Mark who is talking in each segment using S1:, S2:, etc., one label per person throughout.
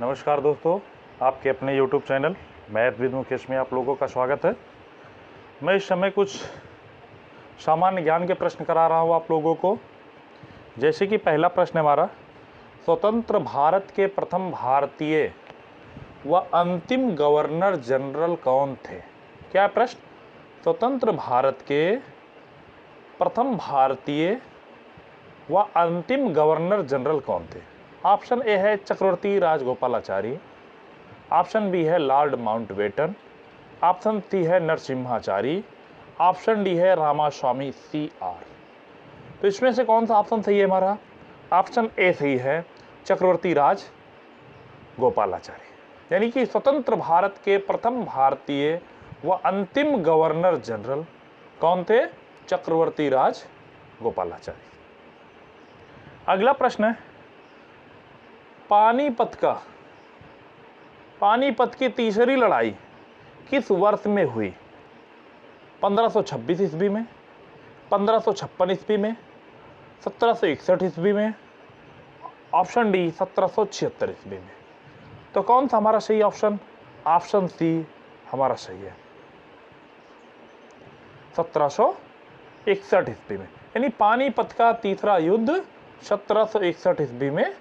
S1: नमस्कार दोस्तों, आपके अपने YouTube channel math with Mukesh में आप लोगों का स्वागत है। मैं इस समय कुछ सामान्य ज्ञान के प्रश्न करा रहा हूँ आप लोगों को। जैसे कि पहला प्रश्न हमारा, स्वतंत्र भारत के प्रथम भारतीय व अंतिम गवर्नर जनरल कौन थे? क्या प्रश्न? स्वतंत्र भारत के प्रथम भारतीय व अंतिम गवर्नर जनरल कौन थे? ऑप्शन ए है चक्रवर्ती राजगोपालाचारी, ऑप्शन बी है लॉर्ड माउंटबेटन, ऑप्शन सी है नरसिम्हाचारी, ऑप्शन डी है रामास्वामी CR। तो इसमें से कौन सा ऑप्शन सही है हमारा? ऑप्शन ए सही है, चक्रवर्ती राज गोपालाचारी। यानी कि स्वतंत्र भारत के प्रथम भारतीय व अंतिम गवर्नर जनरल कौन थे? चक्रवर्ती राज गोपालाचारी। अगला प्रश्न है, पानीपत की तीसरी लड़ाई किस वर्ष में हुई? 1526 ईस्वी में, 1556 ईस्वी में, 1761 ईस्वी में, ऑप्शन डी 1776 ईस्वी में। तो कौन सा हमारा सही ऑप्शन? ऑप्शन सी हमारा सही है, 1761 ईस्वी में। यानी पानीपत का तीसरा युद्ध 1761 ईस्वी में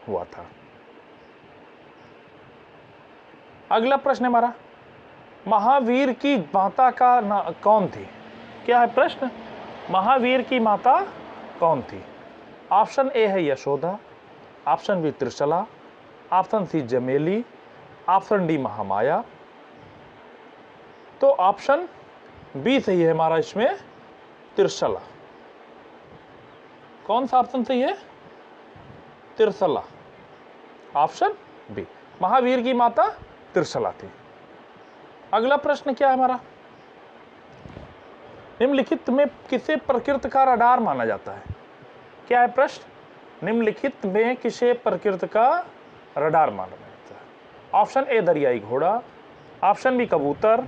S1: हुआ था। अगला प्रश्न हमारा, महावीर की माता का कौन थी? क्या है प्रश्न? महावीर की माता कौन थी? ऑप्शन ए है Yashoda, option B Trishala, option C Jameli, option D Mahamaya. तो ऑप्शन बी सही है हमारा इसमें, त्रिशला। कौन सा ऑप्शन सही है? Trishala, option B. महावीर की माता त्रिशला थी। अगला प्रश्न क्या है हमारा, निम्नलिखित में किसे प्रकृति का रडार माना जाता है? क्या है प्रश्न? निम्नलिखित में किसे प्रकृति का रडार माना जाता है? ऑप्शन ए दरियाई घोड़ा, ऑप्शन बी कबूतर,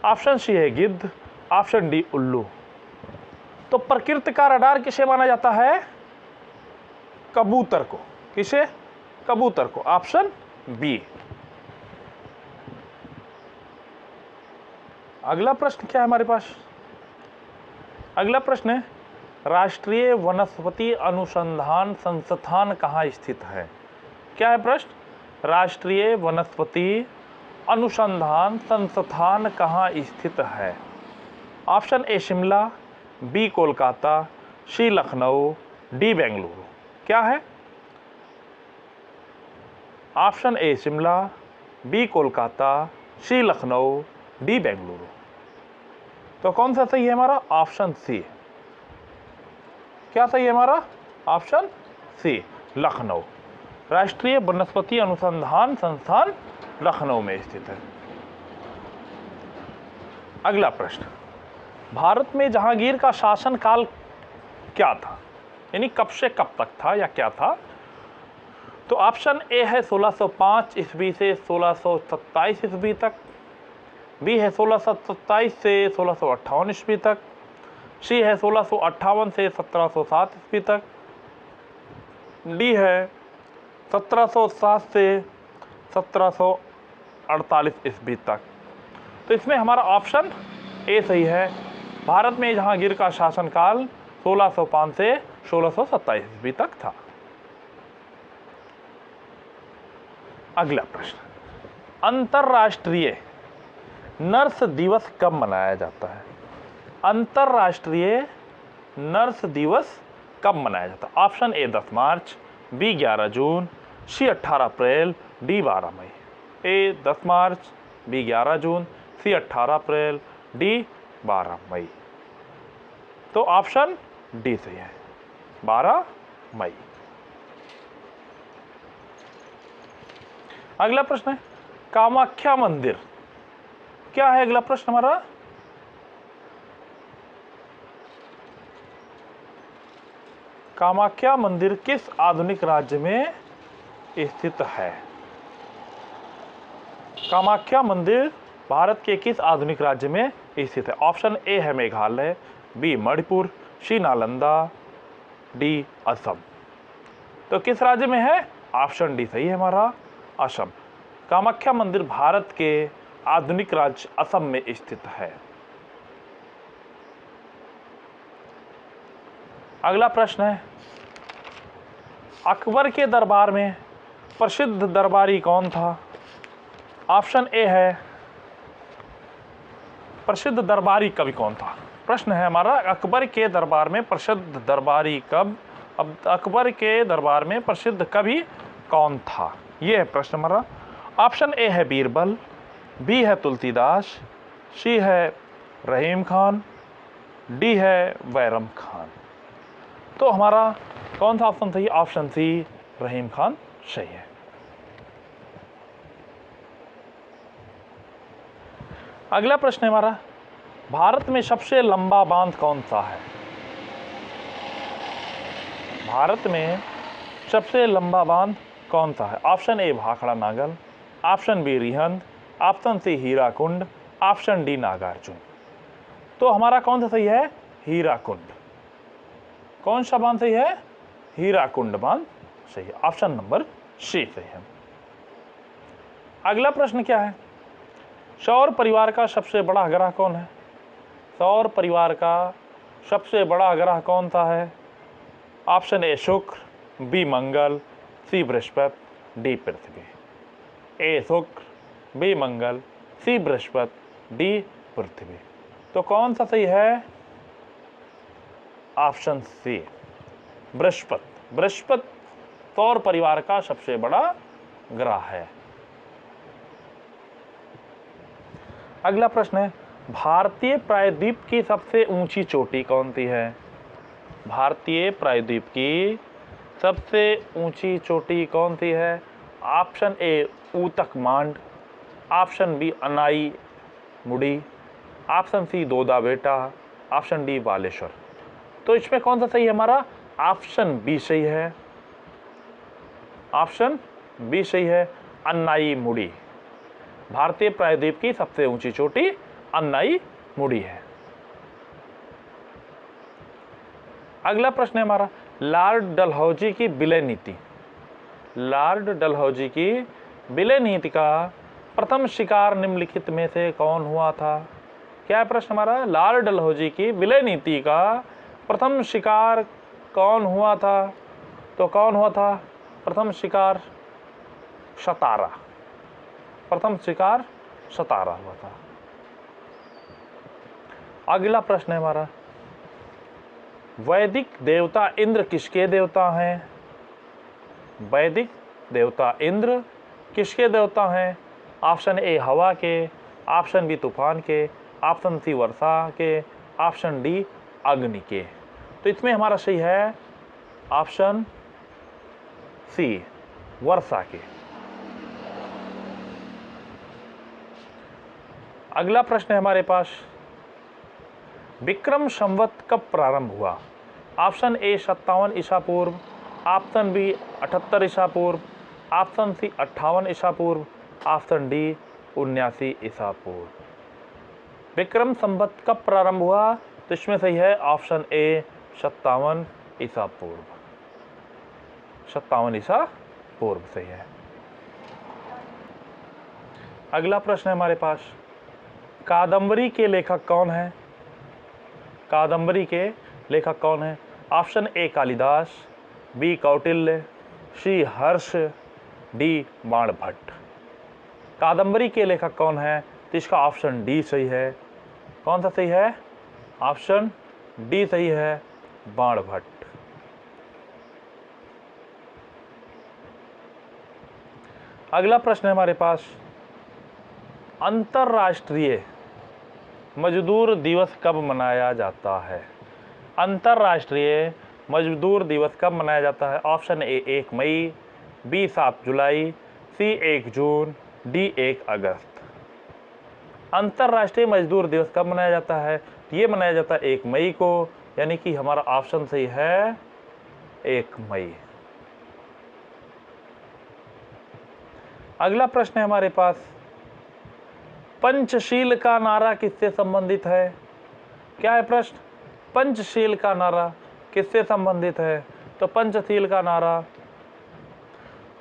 S1: ऑप्शन सी है गिद्ध, ऑप्शन डी उल्लू। तो प्रकृति का रडार किसे माना जाता है? कबूतर को। किसे? कबूतर को, ऑप्शन बी। अगला प्रश्न क्या है हमारे पास? अगला प्रश्न है, राष्ट्रीय वनस्पति अनुसंधान संस्थान कहाँ स्थित है? क्या है प्रश्न? राष्ट्रीय वनस्पति अनुसंधान संस्थान कहाँ स्थित है? Option A Shimla, B Kolkata, C Lucknow, D Bengaluru. क्या है? Option A Shimla, B Kolkata, C Lucknow, D Bengaluru. तो कौन सा सही है हमारा? Option C. क्या सही है हमारा? Option C, Lucknow. राष्ट्रीय वनस्पति अनुसंधान संस्थान लखनऊ में स्थित है। अगला प्रश्न, भारत में जहांगीर का शासनकाल क्या था? यानी कब से कब तक था या क्या था? तो ऑप्शन ए है 1605 ईस्वी से 1627 ईस्वी तक, बी है 1627 से 1658 ईस्वी तक, सी है 1658 से 1707 ईस्वी तक, डी है 1707 से 1748 ईस्वी तक। तो इसमें हमारा ऑप्शन ए सही है, भारत में जहांगीर का शासनकाल 1605 से 1627 ईस्वी तक था। अगला प्रश्न, अंतर्राष्ट्रीय नर्स दिवस कब मनाया जाता है? अंतर्राष्ट्रीय नर्स दिवस कब मनाया जाता है? Option A 10 March, B 11 June, C 18 April, D 12 मई। A 10 March, B 11 June, C 18 April, D 12 मई। तो ऑप्शन डी सही है, 12 मई। अगला प्रश्न है, कामाख्या मंदिर। क्या है अगला प्रश्न हमारा? कामाख्या मंदिर किस आधुनिक राज्य में स्थित है? कामाख्या मंदिर भारत के किस आधुनिक राज्य में स्थित है? ऑप्शन ए है मेघालय, बी मणिपुर, सी नालंदा, डी असम। तो किस राज्य में है? ऑप्शन डी सही है हमारा, असम। कामाख्या मंदिर भारत के आधुनिक राज्य असम में स्थित है। अगला प्रश्न है, अकबर के दरबार में प्रसिद्ध दरबारी कौन था? ऑप्शन ए है प्रसिद्ध दरबारी कवि कौन था। प्रश्न है हमारा, अकबर के दरबार में प्रसिद्ध दरबारी अकबर के दरबार में प्रसिद्ध कवि कौन था, यह है प्रश्न हमारा। ऑप्शन ए है बीरबल, बी है तुलसीदास, सी है रहीम खान, डी है बैरम खान। तो हमारा कौन सा ऑप्शन सही? ऑप्शन सी रहीम खान सही है। अगला प्रश्न है हमारा, भारत में सबसे लंबा बांध कौन सा है? भारत में सबसे लंबा बांध कौन सा है? Option A Bhakra Nangal, option B Rihand, option C Hirakud, option D Nagarjuna. तो हमारा कौन सा सही है? हीराकुंड। कौन सा बांध सही है? हीराकुंड बांध सही है। ऑप्शन नंबर सी सही है। अगला प्रश्न क्या है, सौर परिवार का सबसे बड़ा ग्रह कौन है? सौर परिवार का सबसे बड़ा ग्रह कौन सा है? ऑप्शन ए शुक्र, बी मंगल, सी बृहस्पति, डी पृथ्वी। ए शुक्र, बी मंगल, सी बृहस्पति, डी पृथ्वी। तो कौन सा सही है? Option C Brihaspati. बृहस्पति सौर परिवार का सबसे बड़ा ग्रह है। अगला प्रश्न है, भारतीय प्रायद्वीप की सबसे ऊंची चोटी कौन सी है? भारतीय प्रायद्वीप की सबसे ऊंची चोटी कौन सी है? ऑप्शन ए ऊतक मांड, ऑप्शन बी अनाई मुड़ी, ऑप्शन सी दोदा बेटा, ऑप्शन डी बालेश्वर। तो इसमें कौन सा सही है हमारा? ऑप्शन बी सही है। ऑप्शन बी सही है, अन्नाई मुड़ी। भारतीय प्रायद्वीप की सबसे ऊंची चोटी अन्नाई मुड़ी है। अगला प्रश्न है हमारा, लॉर्ड डलहौजी की विलय नीति। लॉर्ड डलहौजी की विलय नीति का प्रथम शिकार निम्नलिखित में से कौन हुआ था? क्या है प्रश्न हमारा? लॉर्ड डलहौजी की विलय नीति का प्रथम शिकार कौन हुआ था? तो कौन हुआ था प्रथम शिकार? सतारा। प्रथम शिकार सतारा हुआ था। अगला प्रश्न है हमारा, वैदिक देवता इंद्र किसके देवता हैं? वैदिक देवता इंद्र किसके देवता हैं? ऑप्शन ए हवा के, ऑप्शन बी तूफान के, ऑप्शन सी वर्षा के, ऑप्शन डी अग्नि के। तो इसमें हमारा सही है ऑप्शन सी वर्षा के। अगला प्रश्न है हमारे पास, विक्रम संवत कब प्रारंभ हुआ? ऑप्शन ए 57 ईसा पूर्व, ऑप्शन बी 78 ईसा पूर्व, ऑप्शन सी 58 ईसा पूर्व, ऑप्शन डी 79 ईसा पूर्व। विक्रम संवत कब प्रारंभ हुआ? तो इसमें सही है ऑप्शन ए 57 ईसा पूर्व। 57 ईसा पूर्व सही है। अगला प्रश्न है हमारे पास, कादंबरी के लेखक कौन है? कादंबरी के लेखक कौन है? Option A Kalidas, B Kautilya, C Harsh, D Banabhatta. Kadambari के लेखक कौन है? तो इसका ऑप्शन डी सही है। कौन सा सही है? ऑप्शन डी सही है, बाणभट्ट। अगला प्रश्न है हमारे पास, अंतर्राष्ट्रीय मजदूर दिवस कब मनाया जाता है? अंतर्राष्ट्रीय मजदूर दिवस कब मनाया जाता है? ऑप्शन ए 1 मई, B 7 July, C 1 June, D 1 अगस्त। अंतर्राष्ट्रीय मजदूर दिवस कब मनाया जाता है? ये मनाया जाता है 1 मई को, यानी कि हमारा ऑप्शन सही है 1 मई। अगला प्रश्न है हमारे पास, पंचशील का नारा किससे संबंधित है? क्या है प्रश्न? पंचशील का नारा किससे संबंधित है? तो पंचशील का नारा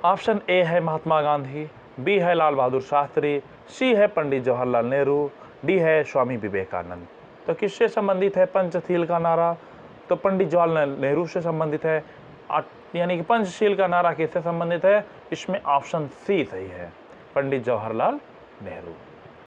S1: ऑप्शन ए है महात्मा गांधी, बी है लाल बहादुर शास्त्री, सी है पंडित जवाहरलाल नेहरू, डी है स्वामी विवेकानंद। तो किससे संबंधित है पंचशील का नारा? तो पंडित जवाहरलाल नेहरू से संबंधित है। यानी कि पंचशील का नारा किससे संबंधित है? इसमें ऑप्शन सी सही है, पंडित जवाहरलाल नेहरू।